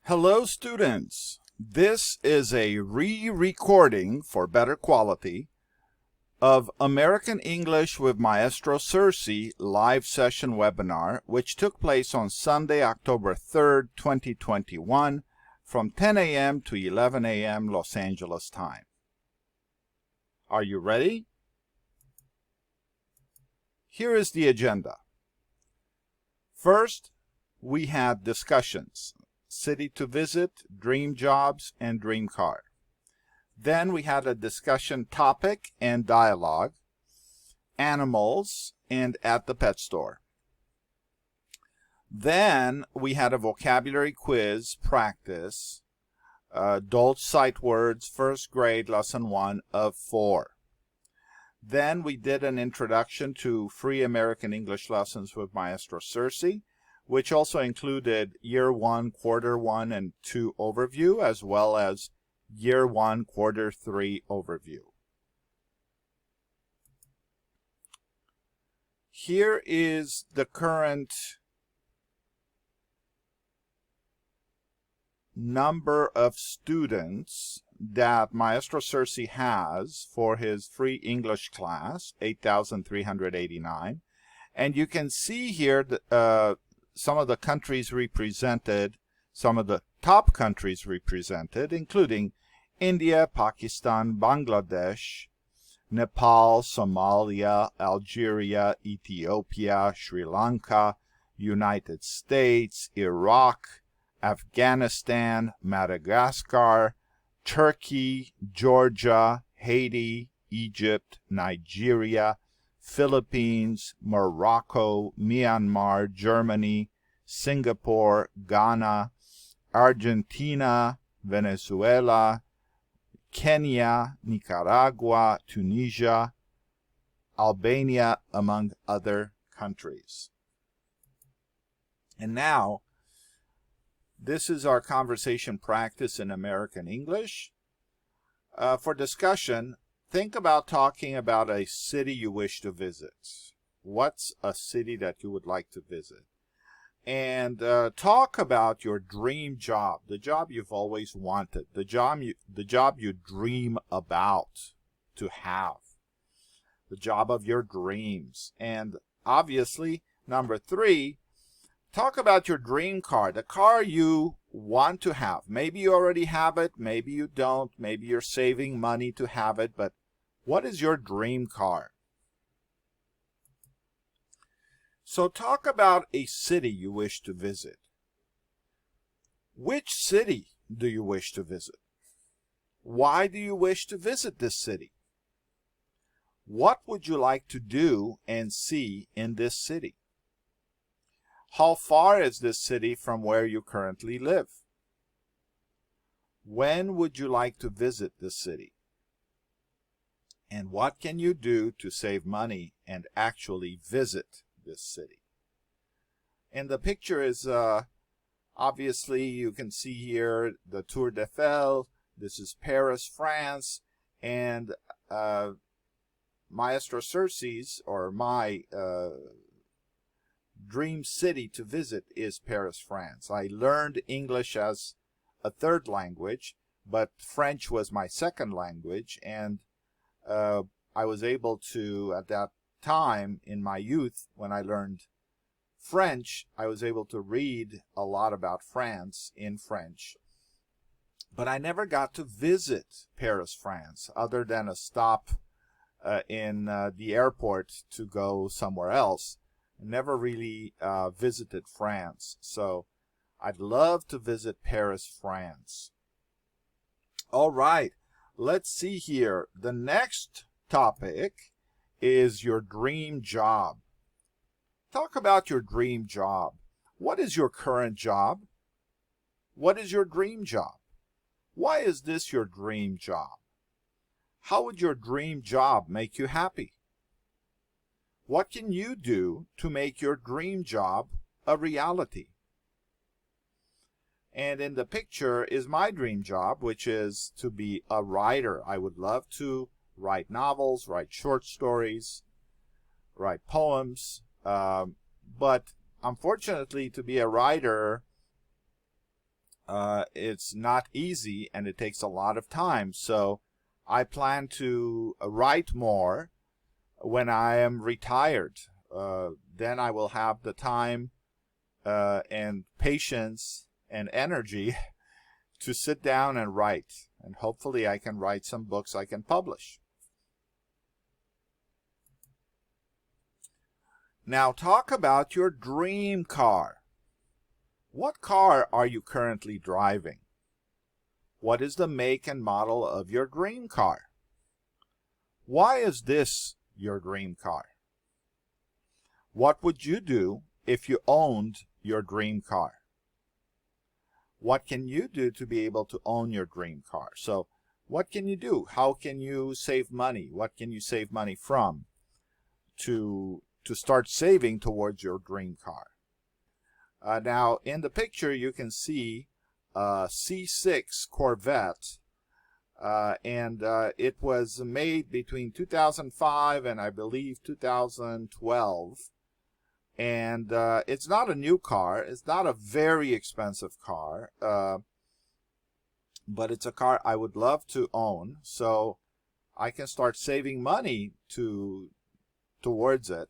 Hello students, this is a re-recording for better quality of American English with Maestro Sersea live session webinar, which took place on Sunday, October 3rd, 2021 from 10 a.m. to 11 a.m. Los Angeles time. Are you ready? Here is the agenda. First, we had discussions. City to visit, dream jobs, and dream car. Then we had a discussion topic and dialogue, animals, and at the pet store. Then we had a vocabulary quiz practice, Dolch sight words, first grade, lesson 1 of 4. Then we did an introduction to free American English lessons with Maestro Sersea, which also included Year 1, Quarter 1, and 2 overview, as well as Year 1, Quarter 3 overview. Here is the current number of students that Maestro Sersea has for his free English class, 8,389. And you can see here that, some of the countries represented, some of the top countries represented, including India, Pakistan, Bangladesh, Nepal, Somalia, Algeria, Ethiopia, Sri Lanka, United States, Iraq, Afghanistan, Madagascar, Turkey, Georgia, Haiti, Egypt, Nigeria, Philippines, Morocco, Myanmar, Germany, Singapore, Ghana, Argentina, Venezuela, Kenya, Nicaragua, Tunisia, Albania, among other countries. And now, this is our conversation practice in American English. For discussion, think about talking about a city you wish to visit. What's a city that you would like to visit? And talk about your dream job, the job you've always wanted, the job you dream about to have, the job of your dreams. And obviously, number 3, talk about your dream car, the car you want to have. Maybe you already have it, maybe you don't, maybe you're saving money to have it, but what is your dream car? So talk about a city you wish to visit. Which city do you wish to visit? Why do you wish to visit this city? What would you like to do and see in this city? How far is this city from where you currently live? When would you like to visit this city? And what can you do to save money and actually visit this city? And the picture is, obviously, you can see here the Tour d'Eiffel. This is Paris, France. And Maestro Sersea's, or my dream city to visit is Paris, France. I learned English as a third language, but French was my second language, and I was able to, at that time in my youth, when I learned French, I was able to read a lot about France in French. But I never got to visit Paris, France, other than a stop in the airport to go somewhere else. I never really visited France. So I'd love to visit Paris, France. All right. Let's see here. The next topic is your dream job. Talk about your dream job. What is your current job? What is your dream job? Why is this your dream job? How would your dream job make you happy? What can you do to make your dream job a reality? And in the picture is my dream job, which is to be a writer. I would love to write novels, write short stories, write poems. But unfortunately, to be a writer, it's not easy and it takes a lot of time. So I plan to write more when I am retired. Then I will have the time and patience and energy to sit down and write. And hopefully I can write some books I can publish. Now talk about your dream car. What car are you currently driving? What is the make and model of your dream car? Why is this your dream car? What would you do if you owned your dream car? What can you do to be able to own your dream car? So what can you do? How can you save money? What can you save money from to start saving towards your dream car? Now in the picture you can see a C6 Corvette, and it was made between 2005 and I believe 2012. And it's not a new car. It's not a very expensive car, but it's a car I would love to own, so I can start saving money towards it.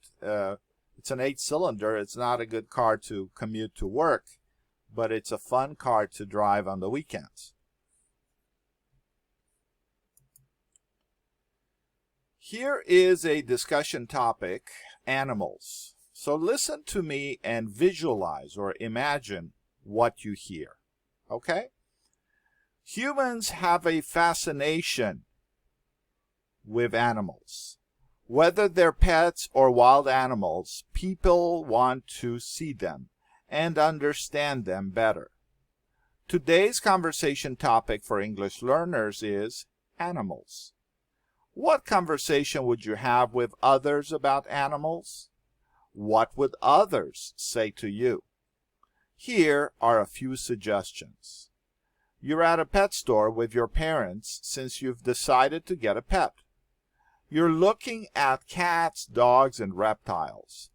It's an 8-cylinder. It's not a good car to commute to work, but it's a fun car to drive on the weekends. Here is a discussion topic: animals. So listen to me and visualize or imagine what you hear, okay? Humans have a fascination with animals. Whether they're pets or wild animals, people want to see them and understand them better. Today's conversation topic for English learners is animals. What conversation would you have with others about animals? What would others say to you? Here are a few suggestions. You're at a pet store with your parents since you've decided to get a pet. You're looking at cats, dogs, and reptiles.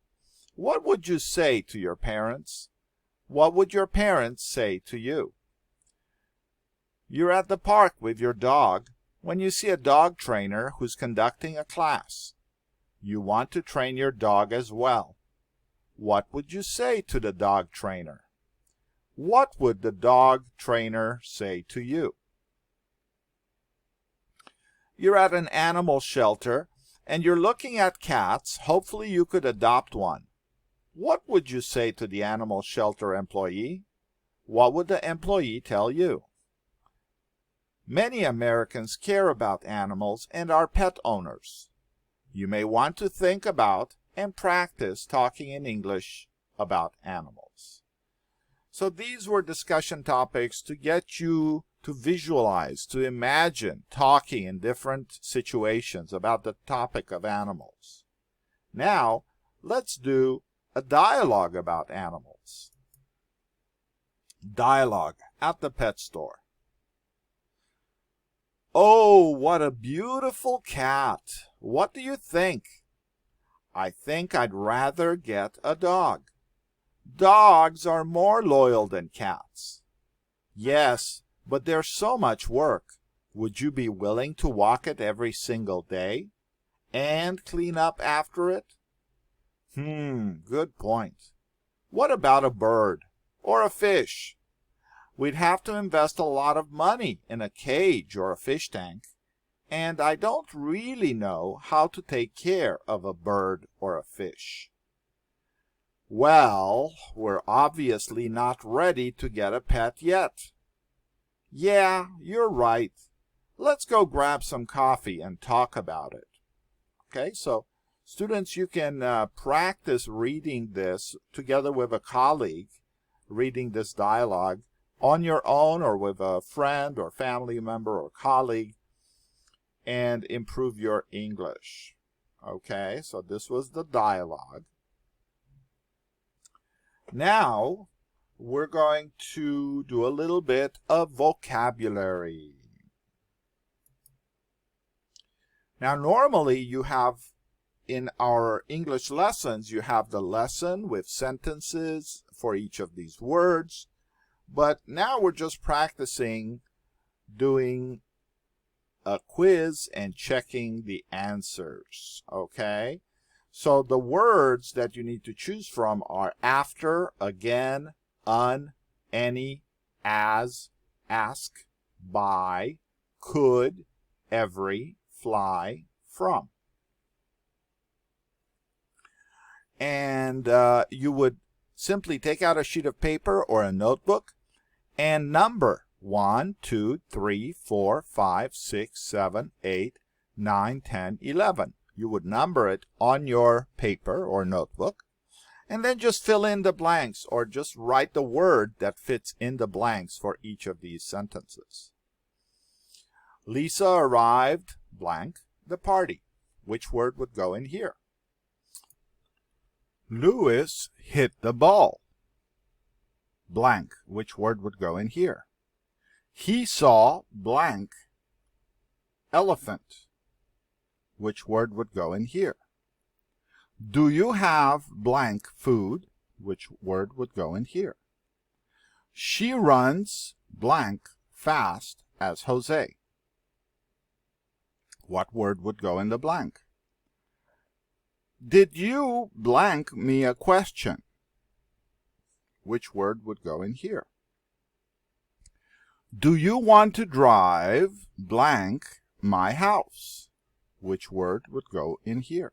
What would you say to your parents? What would your parents say to you? You're at the park with your dog when you see a dog trainer who's conducting a class. You want to train your dog as well. What would you say to the dog trainer? What would the dog trainer say to you? You're at an animal shelter and you're looking at cats. Hopefully you could adopt one. What would you say to the animal shelter employee? What would the employee tell you? Many Americans care about animals and are pet owners. You may want to think about and practice talking in English about animals. So these were discussion topics to get you to visualize, to imagine talking in different situations about the topic of animals. Now, let's do a dialogue about animals. Dialogue at the pet store. Oh, what a beautiful cat. What do you think? I think I'd rather get a dog. Dogs are more loyal than cats. Yes, but there's so much work. Would you be willing to walk it every single day? And clean up after it? Good point. What about a bird or a fish? We'd have to invest a lot of money in a cage or a fish tank, and I don't really know how to take care of a bird or a fish. Well, we're obviously not ready to get a pet yet. Yeah, you're right. Let's go grab some coffee and talk about it. Okay, so students, you can practice reading this together with a colleague, reading this dialogue on your own or with a friend or family member or colleague, and improve your English. Okay, so this was the dialogue. Now, we're going to do a little bit of vocabulary. Now, normally you have, in our English lessons, you have the lesson with sentences for each of these words. But now we're just practicing doing a quiz and checking the answers, okay? So the words that you need to choose from are after, again, on, any, as, ask, by, could, every, fly, from. And you would simply take out a sheet of paper or a notebook and number 1, 2, 3, 4, 5, 6, 7, 8, 9, 10, 11. You would number it on your paper or notebook, and then just fill in the blanks or just write the word that fits in the blanks for each of these sentences. Lisa arrived blank the party. Which word would go in here? Louis hit the ball. Blank. Which word would go in here? He saw blank elephant. Which word would go in here? Do you have blank food? Which word would go in here? She runs blank fast as Jose. What word would go in the blank? Did you blank me a question? Which word would go in here? Do you want to drive blank my house? Which word would go in here?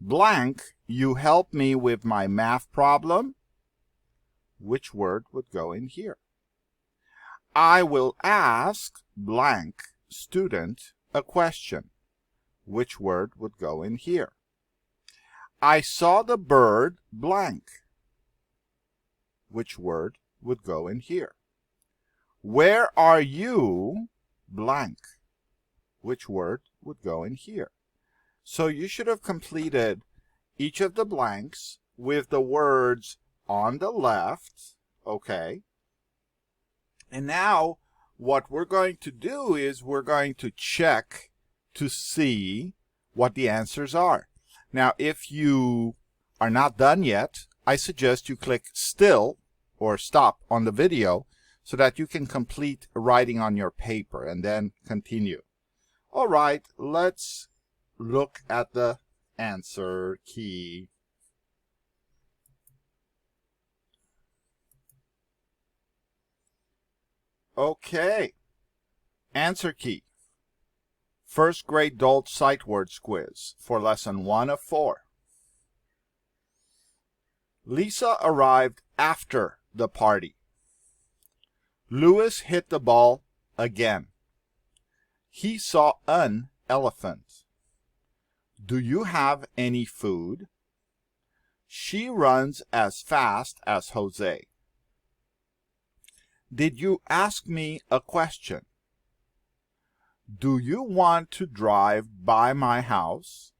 Blank, you help me with my math problem? Which word would go in here? I will ask blank student a question. Which word would go in here? I saw the bird blank. Which word would go in here? Where are you blank? Which word would go in here? So you should have completed each of the blanks with the words on the left, okay? And now what we're going to do is we're going to check to see what the answers are. Now, if you are not done yet, I suggest you click still or stop on the video so that you can complete writing on your paper and then continue. All right, let's look at the answer key. Okay, answer key. First grade Dolch sight words quiz for lesson 1 of 4. Lisa arrived after the party. Louis hit the ball again. He saw an elephant. Do you have any food? She runs as fast as Jose. Did you ask me a question? Do you want to drive by my house?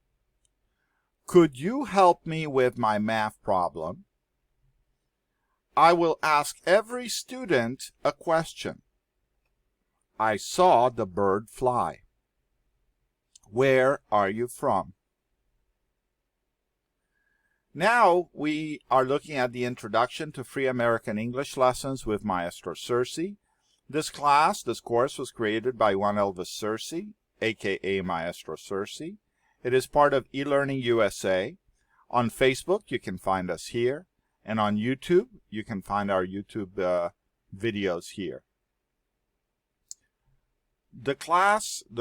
Could you help me with my math problem? I will ask every student a question. I saw the bird fly. Where are you from? Now we are looking at the introduction to Free American English lessons with Maestro Sersea. This course was created by Juan Elvis Sersea, aka Maestro Sersea. It is part of eLearning USA. On Facebook, you can find us here. And on YouTube, you can find our YouTube videos here. The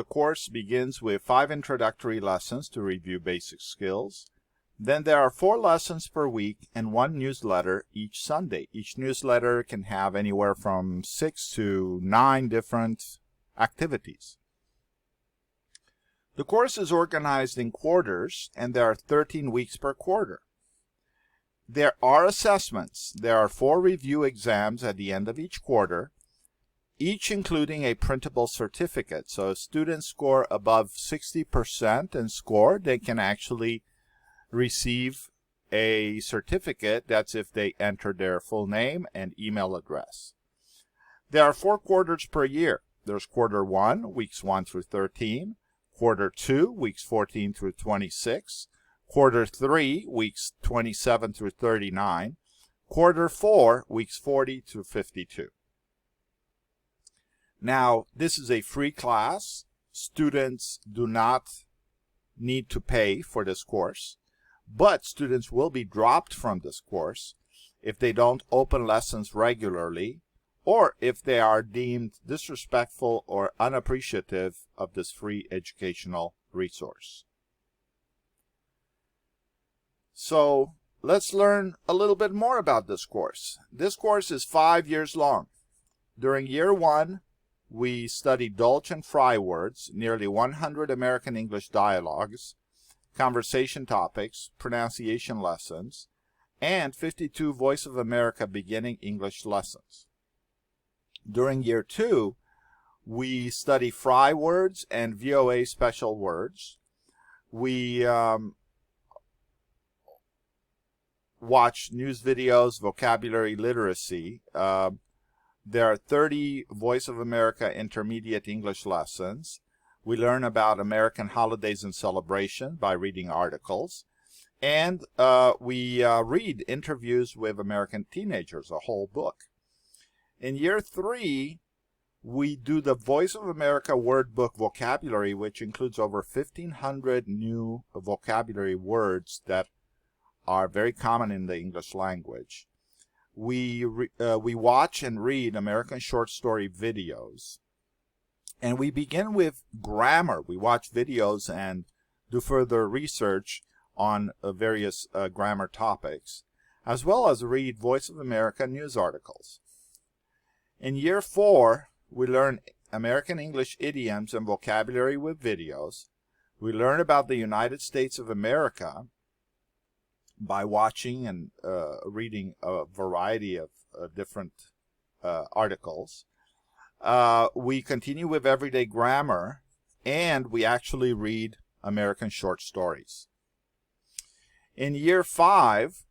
course begins with 5 introductory lessons to review basic skills. Then there are 4 lessons per week and 1 newsletter each Sunday. Each newsletter can have anywhere from 6 to 9 different activities. The course is organized in quarters, and there are 13 weeks per quarter. There are assessments. There are 4 review exams at the end of each quarter, each including a printable certificate. So if students score above 60% in score, they can actually receive a certificate. That's if they enter their full name and email address. There are 4 quarters per year. There's quarter 1, weeks 1 through 13, quarter 2, weeks 14 through 26, quarter 3, weeks 27 through 39, Quarter 4, weeks 40 to 52. Now, this is a free class. Students do not need to pay for this course, but students will be dropped from this course if they don't open lessons regularly, or if they are deemed disrespectful or unappreciative of this free educational resource. So let's learn a little bit more about this course. This course is 5 years long. During year 1, we studied Dolch and Fry words, nearly 100 American English dialogues, conversation topics, pronunciation lessons, and 52 Voice of America beginning English lessons. During year 2, we study Fry words and VOA special words. We watch news videos, vocabulary literacy. There are 30 Voice of America intermediate English lessons. We learn about American holidays and celebration by reading articles. And we read interviews with American teenagers, a whole book. In year 3, we do the Voice of America word book vocabulary, which includes over 1,500 new vocabulary words that are very common in the English language. We watch and read American short story videos. And we begin with grammar. We watch videos and do further research on various grammar topics, as well as read Voice of America news articles. In year 4, we learn American English idioms and vocabulary with videos. We learn about the United States of America by watching and reading a variety of different articles. We continue with everyday grammar, and we actually read American short stories. In year 5,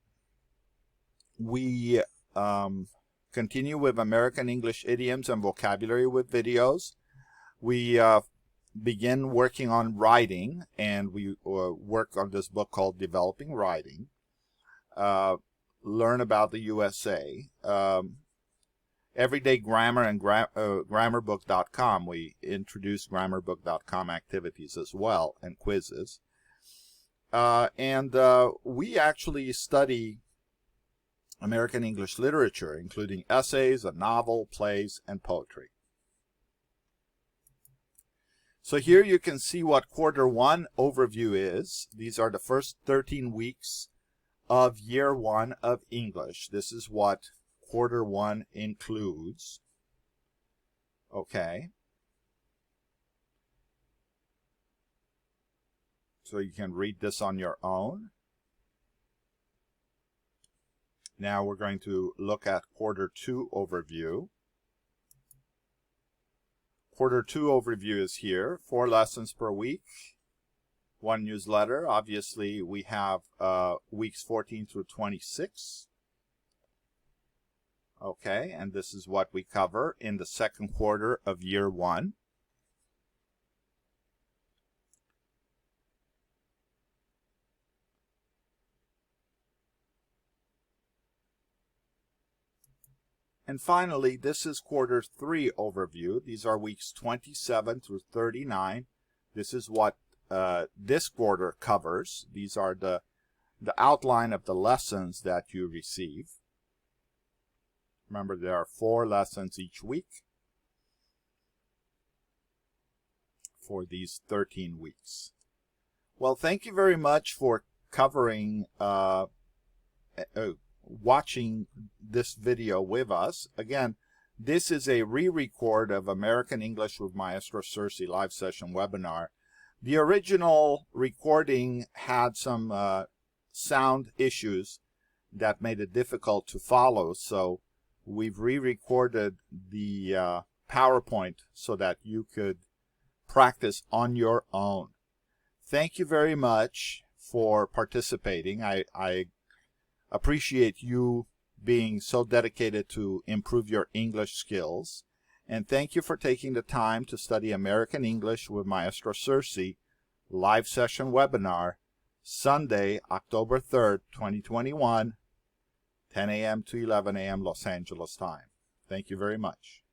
we continue with American English idioms and vocabulary with videos. We begin working on writing, and we work on this book called Developing Writing. Learn about the USA. Everyday Grammar and grammarbook.com. We introduce grammarbook.com activities as well, and quizzes. We actually study American English literature, including essays, a novel, plays, and poetry. So here you can see what quarter 1 overview is. These are the first 13 weeks of year 1 of English. This is what quarter 1 includes. Okay. So you can read this on your own. Now we're going to look at quarter 2 overview. Quarter 2 overview is here. 4 lessons per week. 1 newsletter. Obviously, we have weeks 14 through 26. Okay, and this is what we cover in the second quarter of year 1. And finally, this is quarter 3 overview. These are weeks 27 through 39. This is what this quarter covers. These are the outline of the lessons that you receive. Remember, there are 4 lessons each week for these 13 weeks. Well, thank you very much for covering watching this video with us. Again, this is a re-record of American English with Maestro Sersea live session webinar. The original recording had some sound issues that made it difficult to follow, so we've re-recorded the PowerPoint so that you could practice on your own. Thank you very much for participating. I appreciate you being so dedicated to improve your English skills. And thank you for taking the time to study American English with Maestro Sersea live session webinar, Sunday, October 3rd, 2021. 10 a.m. to 11 a.m. Los Angeles time. Thank you very much.